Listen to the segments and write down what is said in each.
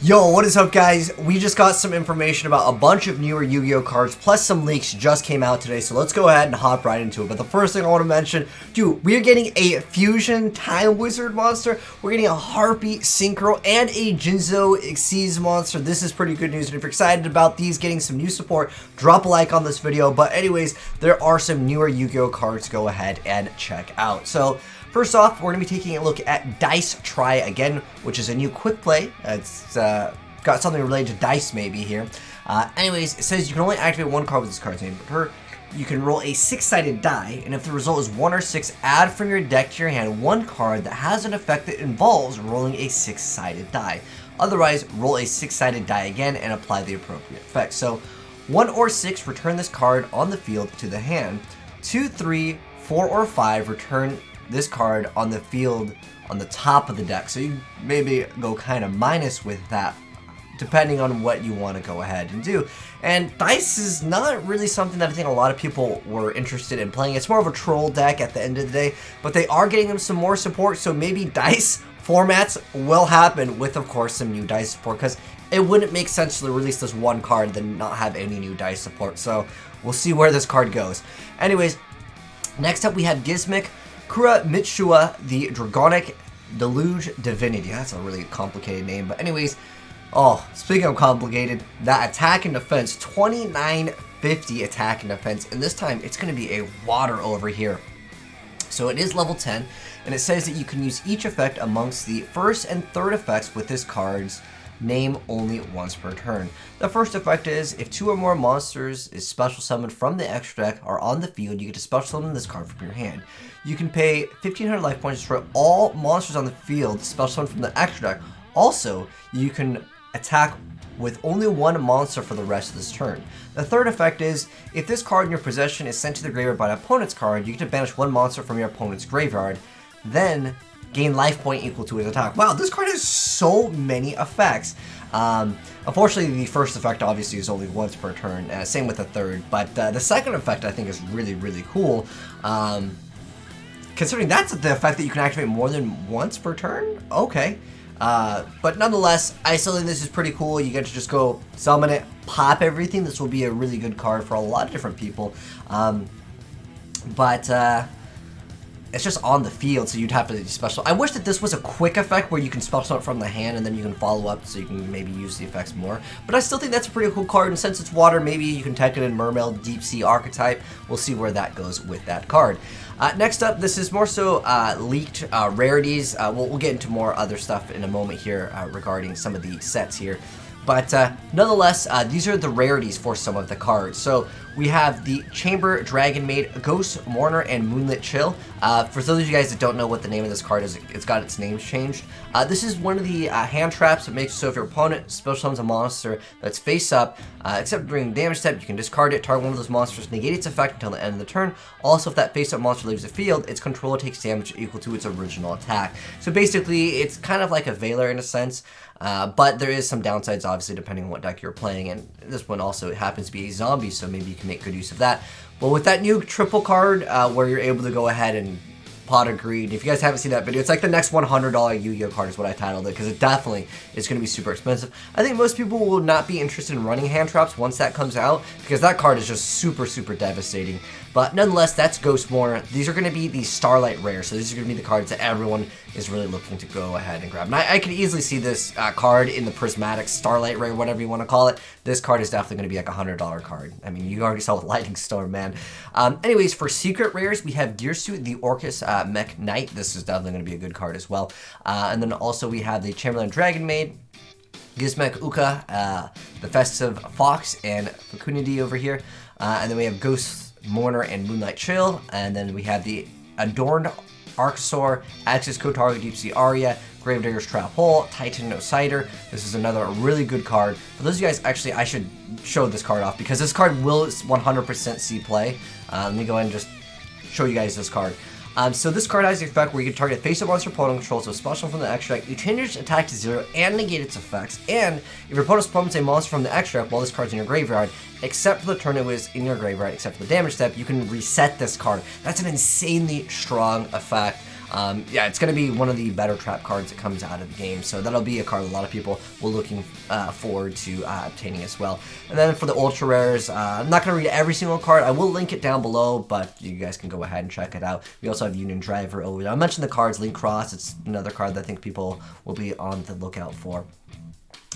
Yo, what is up guys? We just got some information about a bunch of newer Yu-Gi-Oh cards, plus some leaks just came out today, so let's go ahead and hop right into it. But the first thing I want to mention, dude, we are getting a Fusion Time Wizard monster, we're getting a Harpie, Synchro, and a YuGiOh Xyz monster. This is pretty good news, and if you're excited about these getting some new support, drop a like on this video. But anyways, there are some newer Yu-Gi-Oh cards, go ahead and check out. So first off, we're going to be taking a look at Dice Try Again, which is a new quick play. It's got something related to dice maybe here. Anyways, it says you can only activate one card with this card's name. You can roll a 6-sided die, and if the result is 1 or 6, add from your deck to your hand one card that has an effect that involves rolling a 6-sided die. Otherwise, roll a 6-sided die again and apply the appropriate effect. So 1 or 6, return this card on the field to the hand. 2, 3, 4, or 5, return this card on the field on the top of the deck. So you maybe go kind of minus with that, depending on what you want to go ahead and do. And dice is not really something that I think a lot of people were interested in playing. It's more of a troll deck at the end of the day, but they are getting them some more support, so maybe dice formats will happen with, of course, some new dice support, because it wouldn't make sense to release this one card and not have any new dice support. So we'll see where this card goes. Anyways, next up we have Gimmick, Kura Mitsua, the Dragonic Deluge Divinity. That's a really complicated name, but anyways, oh, speaking of complicated, that attack and defense, 2950 attack and defense, and this time it's going to be a water over here. So it is level 10, and it says that you can use each effect amongst the first and third effects with this card's name only once per turn. The first effect is, if 2 or more monsters is special summoned from the extra deck are on the field, you get to special summon this card from your hand. You can pay 1500 life points to destroy all monsters on the field special summoned from the extra deck. Also, you can attack with only one monster for the rest of this turn. The third effect is, if this card in your possession is sent to the graveyard by an opponent's card, you get to banish one monster from your opponent's graveyard, then gain life point equal to his attack. Wow, this card has so many effects. Unfortunately, the first effect obviously is only once per turn, same with the third, but the second effect I think is really, really cool. Considering that's the effect that you can activate more than once per turn? Okay. But nonetheless, I still think this is pretty cool. You get to just go summon it, pop everything. This will be a really good card for a lot of different people. It's just on the field, so you'd have to special. I wish that this was a quick effect where you can special summon from the hand and then you can follow up so you can maybe use the effects more. But I still think that's a pretty cool card, and since it's water, maybe you can tech it in Mermaid Deep Sea archetype. We'll see where that goes with that card. Next up, this is more so leaked rarities. We'll get into more other stuff in a moment here regarding some of the sets here. But nonetheless, these are the rarities for some of the cards. So we have the Chamber Dragon Maid, Ghost Mourner, and Moonlit Chill. For those of you guys that don't know what the name of this card is, it's got its name changed. This is one of the hand traps that makes it so if your opponent special summons a monster that's face up, except during damage step, you can discard it, target one of those monsters, negate its effect until the end of the turn. Also, if that face up monster leaves the field, its controller takes damage equal to its original attack. So basically, it's kind of like a Veiler in a sense. But there is some downsides, obviously, depending on what deck you're playing, and this one also happens to be a zombie, so maybe you can make good use of that. But with that new triple card, where you're able to go ahead and Pot of Greed, if you guys haven't seen that video, it's like the next $100 Yu-Gi-Oh card is what I titled it, because it definitely is going to be super expensive. I think most people will not be interested in running hand traps once that comes out, because that card is just super, super devastating. But nonetheless, that's Ghost Mourner. These are going to be the Starlight Rare, so these are going to be the cards that everyone is really looking to go ahead and grab. And I could easily see this card in the Prismatic Starlight Rare, whatever you want to call it. This card is definitely going to be like a $100 card. I mean, you already saw with Lightning Storm, man. Anyways, for secret rares, we have Gearsuit, the Orcus Mech Knight. This is definitely going to be a good card as well. And then also we have the Chamberlain Dragon Maid, Gizmek Uka, the Festive Fox, and Fecundity over here. And then we have Ghost Mourner and Moonlight Chill, and then we have the Adorned Archosaur, Axis Kotarga Deep Sea Aria, Gravedigger's Trap Hole, Titan Cider. This is another really good card. For those of you guys, actually, I should show this card off because this card will 100% see play. Let me go ahead and just show you guys this card. So this card has the effect where you can target face-up monster opponent controls with special from the extra deck. You change its attack to 0 and negate its effects. And if your opponent summons a monster from the extra deck while this card's in your graveyard, except for the turn it was in your graveyard, except for the damage step, you can reset this card. That's an insanely strong effect. Yeah, it's going to be one of the better trap cards that comes out of the game, so that'll be a card a lot of people were looking forward to obtaining as well. And then for the ultra rares, I'm not going to read every single card. I will link it down below, but you guys can go ahead and check it out. We also have Union Driver over there. I mentioned the cards, Link Cross. It's another card that I think people will be on the lookout for.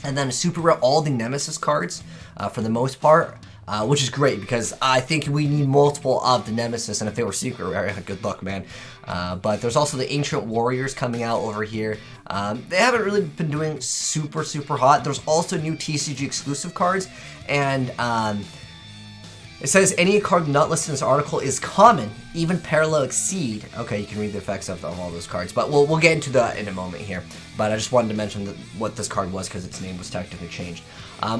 And then super rare, all the Nemesis cards for the most part. Which is great because I think we need multiple of the Nemesis, and if they were secret rare, good luck, man. But there's also the Ancient Warriors coming out over here. They haven't really been doing super hot. There's also new TCG exclusive cards, and it says any card not listed in this article is common, even parallel exceed. Okay, you can read the effects of all those cards, but we'll get into that in a moment here. But I just wanted to mention what this card was because its name was technically changed.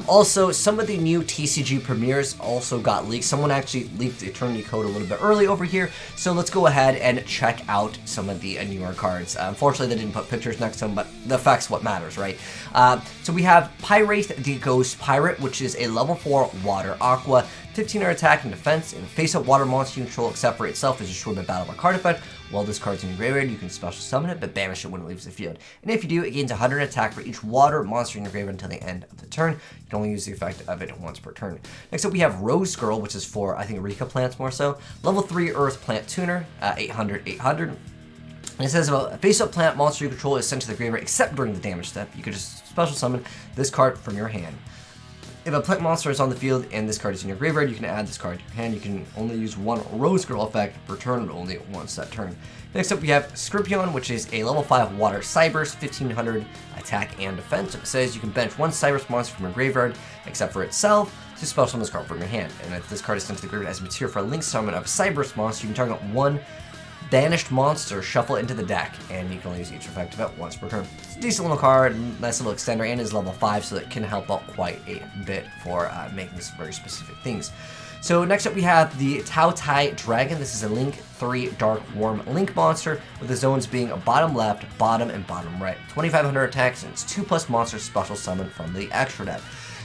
Also, some of the new TCG premieres also got leaked. Someone actually leaked the Eternity Code a little bit early over here, so let's go ahead and check out some of the newer cards. Unfortunately, they didn't put pictures next to them, but the effect's what matters, right? So we have Pirate the Ghost Pirate, which is a level 4 Water Aqua, 1500 attack and defense, and face-up water monster you control except for itself is destroyed by battle by card effect. While this card's in your graveyard, you can special summon it, but banish it when it leaves the field. And if you do, it gains 100 attack for each water monster in your graveyard until the end of the turn. You can only use the effect of it once per turn. Next up, we have Rose Girl, which is for, I think, Rika plants more so. Level 3 Earth Plant Tuner, 800. And it says about a face-up plant monster you control is sent to the graveyard except during the damage step. You can just special summon this card from your hand. If a plant monster is on the field and this card is in your graveyard, you can add this card to your hand. You can only use one Rose Girl effect per turn, but only once that turn. Next up, we have Scorpion, which is a level 5 Water Cyberse, 1500 attack and defense. It says you can bench one Cyberse monster from your graveyard, except for itself, to special summon this card from your hand. And if this card is sent to the graveyard as material for a link summon of a Cyberse monster, you can target one banished monster, shuffle it into the deck, and you can only use each effect of it once per turn. It's a decent little card, nice little extender, and is level 5, so it can help out quite a bit for making some very specific things. So next up we have the Tao Tai Dragon. This is a Link 3 Dark Worm Link monster, with the zones being a bottom left, bottom, and bottom right. 2500 attacks, and it's 2+ monster special summon from the extra deck.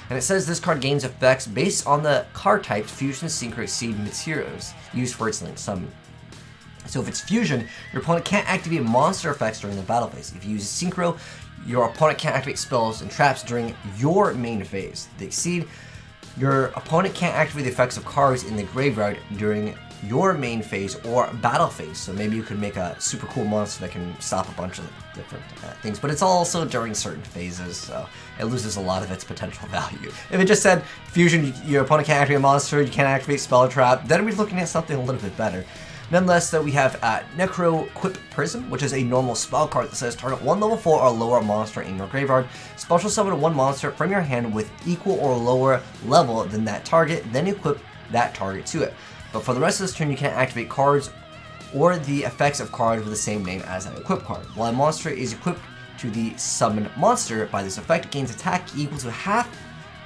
And it says this card gains effects based on the card types Fusion, Synchro, Exceed materials used for its Link summon. So if it's Fusion, your opponent can't activate monster effects during the battle phase. If you use Synchro, your opponent can't activate spells and traps during your main phase. The Exceed, your opponent can't activate the effects of cards in the graveyard during your main phase or battle phase. So maybe you could make a super cool monster that can stop a bunch of different things, but it's also during certain phases, so it loses a lot of its potential value. If it just said Fusion, your opponent can't activate a monster, you can't activate spell or trap, then we're looking at something a little bit better. Nonetheless, though, we have Necro Quip Prism, which is a normal spell card that says target one level 4 or lower monster in your graveyard. Special summon one monster from your hand with equal or lower level than that target, then equip that target to it. But for the rest of this turn, you can't activate cards or the effects of cards with the same name as that equip card. While a monster is equipped to the summoned monster by this effect, it gains attack equal to half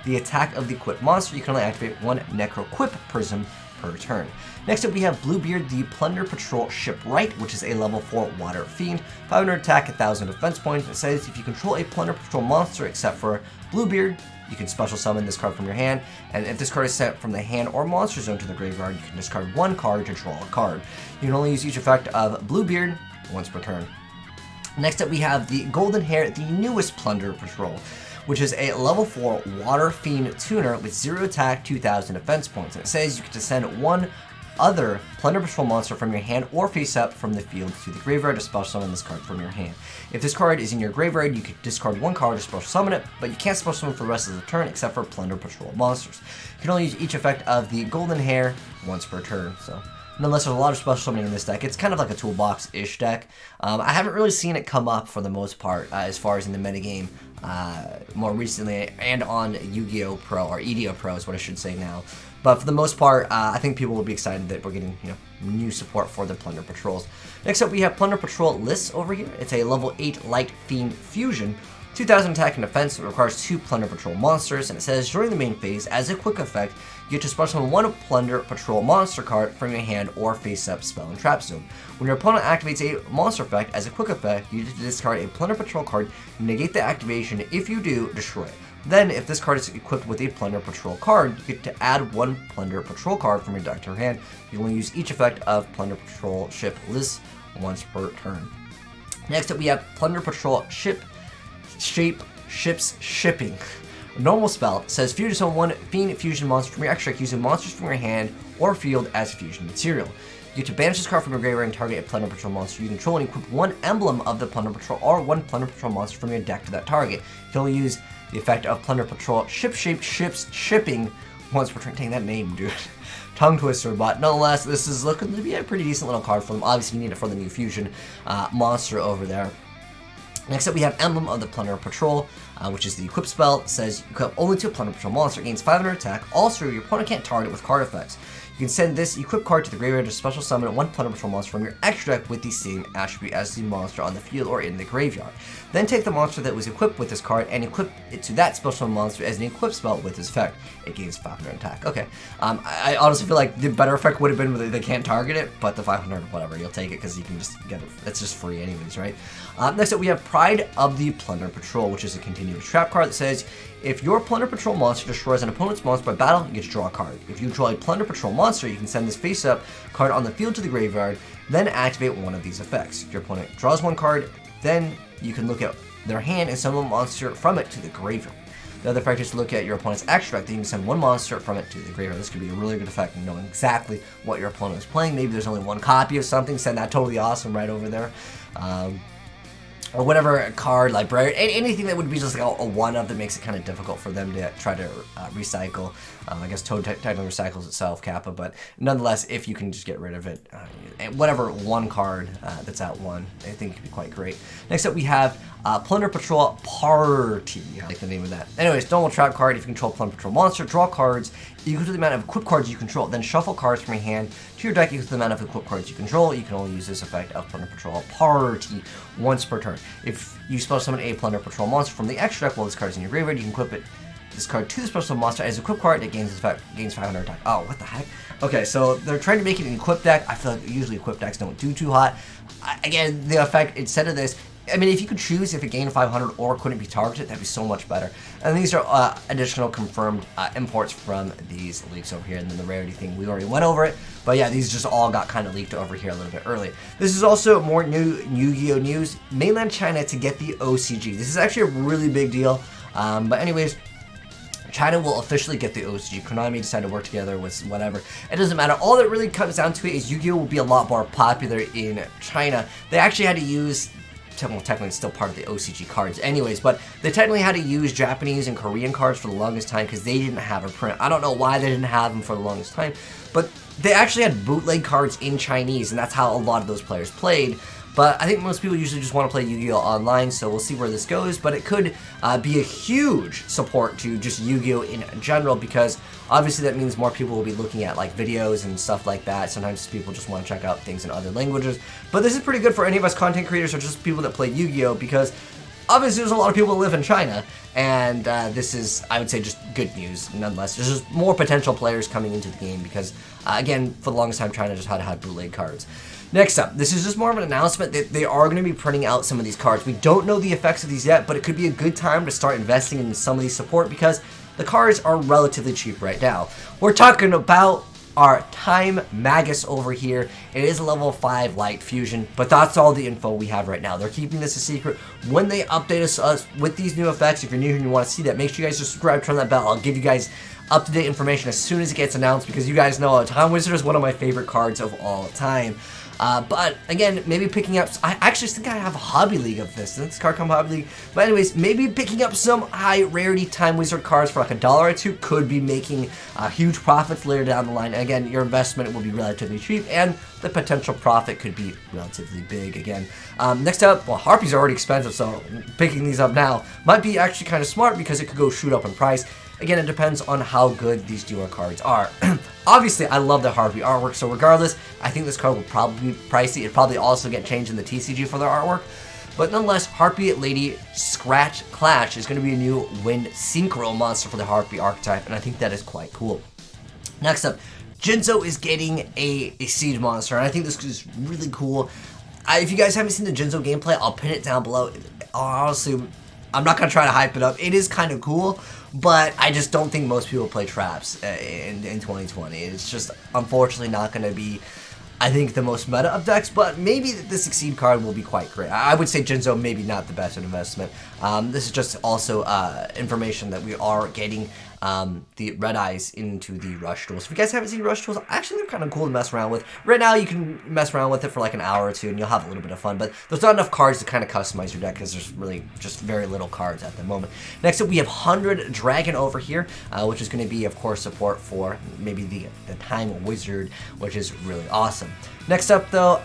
the attack of the equipped monster. You can only activate one Necro Quip Prism per turn. Next up, we have Bluebeard, the Plunder Patrol Shipwright, which is a level 4 Water Fiend, 500 attack, 1000 defense points. It says if you control a Plunder Patrol monster except for Bluebeard, you can special summon this card from your hand, and if this card is sent from the hand or monster zone to the graveyard, you can discard one card to draw a card. You can only use each effect of Bluebeard once per turn. Next up, we have the Golden Hair, the newest Plunder Patrol, which is a level 4 Water Fiend Tuner with 0 attack, 2000 defense points. And it says you can send one other Plunder Patrol monster from your hand or face up from the field to the graveyard to special summon this card from your hand. If this card is in your graveyard, you can discard one card to special summon it, but you can't special summon for the rest of the turn except for Plunder Patrol monsters. You can only use each effect of the Golden Hair once per turn. So nonetheless, there's a lot of special summoning in this deck. It's kind of like a toolbox-ish deck. I haven't really seen it come up for the most part as far as in the metagame more recently and on YuGiOh Pro, or EDO Pro is what I should say now. But for the most part, I think people will be excited that we're getting new support for the Plunder Patrols. Next up, we have Plunder Patrol Lists over here. It's a level 8 Light Fiend Fusion, 2000 attack and defense. It requires 2 Plunder Patrol monsters, and it says during the main phase, as a quick effect, you get to special summon one Plunder Patrol monster card from your hand or face-up spell and trap zone. When your opponent activates a monster effect, as a quick effect, you get to discard a Plunder Patrol card, negate the activation. If you do, destroy it. Then, if this card is equipped with a Plunder Patrol card, you get to add one Plunder Patrol card from your deck to your hand. You only use each effect of Plunder Patrol Ship List once per turn. Next up, we have Plunder Patrol Ships Shipping. Normal spell says fusion summon one Fiend Fusion monster from your extra deck using monsters from your hand or field as fusion material. You get to banish this card from your graveyard and target a Plunder Patrol monster you control and equip one emblem of the Plunder Patrol or one Plunder Patrol monster from your deck to that target. You can only use the effect of Plunder Patrol Ships Shipping once per turn. Dang, that name, dude. Tongue twister, but nonetheless, this is looking to be a pretty decent little card for them. Obviously, you need it for the new fusion monster over there. Next up, we have Emblem of the Plunder Patrol, which is the equip spell. It says you equip only to a Plunder Patrol monster, gains 500 attack. Also, your opponent can't target with card effects. You can send this equip card to the graveyard to special summon one Plunder Patrol monster from your extra deck with the same attribute as the monster on the field or in the graveyard. Then take the monster that was equipped with this card and equip it to that special summon monster as an equip spell with this effect. It gains 500 attack. Okay. I honestly feel like the better effect would have been whether they can't target it, but the 500, whatever, you'll take it because you can just get it. It's just free anyways, right? Next up, we have Pride of the Plunder Patrol, which is a continuous trap card that says, if your Plunder Patrol monster destroys an opponent's monster by battle, you get to draw a card. If you draw a Plunder Patrol monster, you can send this face-up card on the field to the graveyard, then activate one of these effects. If your opponent draws one card, then you can look at their hand and summon a monster from it to the graveyard. The other effect is to look at your opponent's extra deck, then you can send one monster from it to the graveyard. This could be a really good effect in knowing exactly what your opponent is playing. Maybe there's only one copy of something, send that totally awesome right over there. Or whatever card, library, anything that would be just like a one-of that makes it kind of difficult for them to try to recycle. I guess Toad technically recycles itself, Kappa, but nonetheless, if you can just get rid of it, whatever one card that's at one, I think it could be quite great. Next up, we have Plunder Patrol Party. I like the name of that. Anyways, normal trap card. If you control Plunder Patrol monster, draw cards equal to the amount of equipped cards you control. Then shuffle cards from your hand to your deck equal to the amount of equipped cards you control. You can only use this effect of Plunder Patrol Party once per turn. If you special summon a Plunder Patrol monster from the extra deck while this card is in your graveyard, you can equip this card to the special monster as a equipped card that gains 500 attack. Oh, what the heck? Okay, so they're trying to make it an equipped deck. I feel like usually equipped decks don't do too hot. Again, the effect, instead of this, I mean, if you could choose if it gained 500 or couldn't be targeted, that'd be so much better. And these are additional confirmed imports from these leaks over here. And then the Rarity thing, we already went over it. But yeah, these just all got kind of leaked over here a little bit early. This is also more new YuGiOh news. Mainland China to get the OCG. This is actually a really big deal. But anyways, China will officially get the OCG. Konami decided to work together with whatever. It doesn't matter. All that really comes down to it is YuGiOh will be a lot more popular in China. They actually had to use, well, technically it's still part of the OCG cards anyways, but they technically had to use Japanese and Korean cards for the longest time because they didn't have a print. I don't know why they didn't have them for the longest time, but they actually had bootleg cards in Chinese, and that's how a lot of those players played. But I think most people usually just want to play YuGiOh online, so we'll see where this goes. But it could be a huge support to just YuGiOh in general, because obviously that means more people will be looking at like videos and stuff like that. Sometimes people just want to check out things in other languages. But this is pretty good for any of us content creators or just people that play YuGiOh, because obviously there's a lot of people that live in China, and this is, I would say, just good news nonetheless. There's just more potential players coming into the game because, again, for the longest time, China just had to have bootleg cards. Next up, this is just more of an announcement that they are going to be printing out some of these cards. We don't know the effects of these yet, but it could be a good time to start investing in some of these support because the cards are relatively cheap right now. We're talking about our Time Magus over here. It is a level 5 light fusion, but that's all the info we have right now. They're keeping this a secret. When they update us with these new effects, if you're new here and you want to see that, make sure you guys just subscribe, turn that bell. I'll give you guys up-to-date information as soon as it gets announced, because you guys know Time Wizard is one of my favorite cards of all time. But again, maybe picking up, I actually think I have a hobby league of this. Doesn't this card come hobby league? But anyways, maybe picking up some high rarity Time Wizard cards for like $1 or $2 could be making huge profits later down the line. And again, your investment will be relatively cheap and the potential profit could be relatively big again. Next up, well, Harpie's already expensive, so picking these up now might be actually kind of smart because it could go shoot up in price. Again, it depends on how good these duel cards are. Obviously, I love the Harpie artwork, so regardless, I think this card will probably be pricey. It'll probably also get changed in the TCG for their artwork. But nonetheless, Harpie Lady Scratch Clash is going to be a new Wind Synchro monster for the Harpie archetype, and I think that is quite cool. Next up, Jinzo is getting a siege monster, and I think this is really cool. If you guys haven't seen the Jinzo gameplay, I'll pin it down below. Honestly, I'm not going to try to hype it up. It is kind of cool, but I just don't think most people play traps in 2020. It's just unfortunately not going to be I think, the most meta of decks, but maybe the Succeed card will be quite great. I would say Jinzo maybe not the best investment. This is just also information that we are getting the Red Eyes into the Rush Duels. If you guys haven't seen Rush Duels, actually they're kind of cool to mess around with. Right now you can mess around with it for like an hour or two and you'll have a little bit of fun, but there's not enough cards to kind of customize your deck because there's really just very little cards at the moment. Next up we have 100 Dragon over here, which is going to be of course support for maybe the Time Wizard, which is really awesome. Next up though,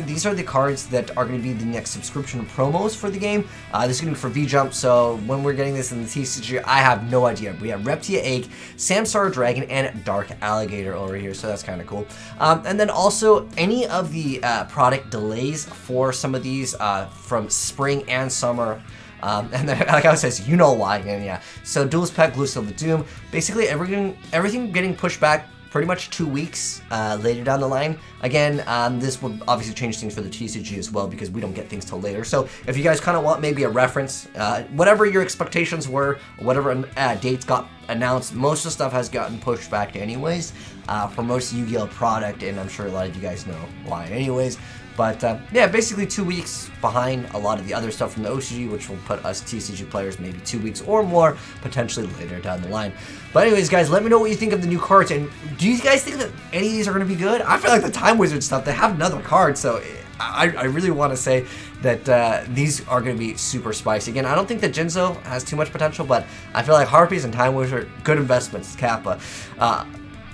these are the cards that are going to be the next subscription promos for the game. This is going to be for V-Jump, so when we're getting this in the TCG, I have no idea. We have Reptia Egg, Samsara Dragon, and Dark Alligator over here, so that's kind of cool. And then also, any of the product delays for some of these from spring and summer. And then, like I said, you know why, and yeah. So Duelist Pack, Blue Silver Doom, basically everything getting pushed back pretty much 2 weeks later down the line. Again, this will obviously change things for the TCG as well because we don't get things till later. So if you guys kind of want maybe a reference, whatever your expectations were, or whatever dates got announced, most of the stuff has gotten pushed back anyways for most YuGiOh product, and I'm sure a lot of you guys know why anyways. But yeah, basically 2 weeks behind a lot of the other stuff from the OCG, which will put us TCG players maybe 2 weeks or more, potentially later down the line. But anyways, guys, let me know what you think of the new cards, and do you guys think that any of these are going to be good? I feel like the Time Wizard stuff, they have another card, so I really want to say that these are going to be super spicy. Again, I don't think that Jinzo has too much potential, but I feel like Harpies and Time Wizard, good investments, Kappa.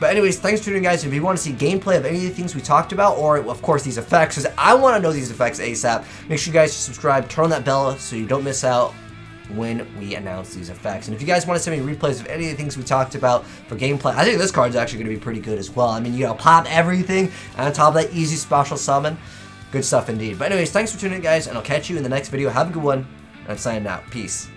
But anyways, thanks for tuning in, guys. If you want to see gameplay of any of the things we talked about, or of course these effects, because I want to know these effects ASAP, make sure you guys subscribe, turn on that bell so you don't miss out when we announce these effects. And if you guys want to send me replays of any of the things we talked about for gameplay, I think this card's actually going to be pretty good as well. I mean, you know, pop everything, and on top of that, easy special summon. Good stuff indeed. But anyways, thanks for tuning in, guys, and I'll catch you in the next video. Have a good one, and I'm signing out. Peace.